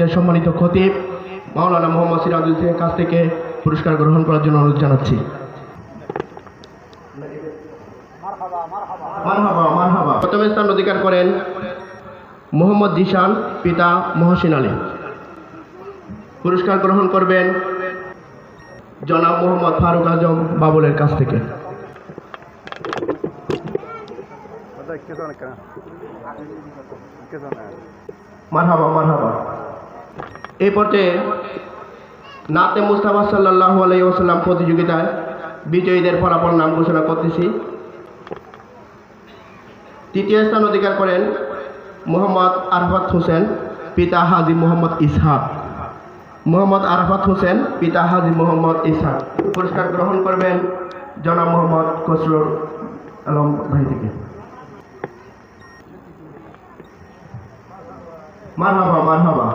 মসজিদের সম্মানিত খতিব মাওলানা মোহাম্মদ সিরাজুল ইসলামের কাছ থেকে পুরস্কার গ্রহণ করার জন্য অনুরোধ জানাচ্ছি। প্রথম স্থান অধিকার করেন মোহাম্মদ জিশান, পিতা মহসিন আলী। পুরস্কার গ্রহণ করবেন জনাব মোহাম্মদ ফারুক আজম বাবুলের কাছ থেকে। মারহাবা মারহাবা। এই পর্যায়ে নাতে মুস্তাফা সাল্লাল্লাহু আলাইহি ওয়াসাল্লাম প্রতিযোগিতায় বিজয়ীদের ফলাফল নাম ঘোষণা করতেছি। তৃতীয় স্থান অধিকার করেন মোহাম্মদ আরাফাত হোসেন, পিতা হাজী মোহাম্মদ ইসহাক। মোহাম্মদ আরাফাত হোসেন, পিতা হাজী মোহাম্মদ ইসহাক। পুরস্কার গ্রহণ করবেন জনাব মোহাম্মদ খসরুল আলম ভাই থেকে। মারহাবা মারহাবা।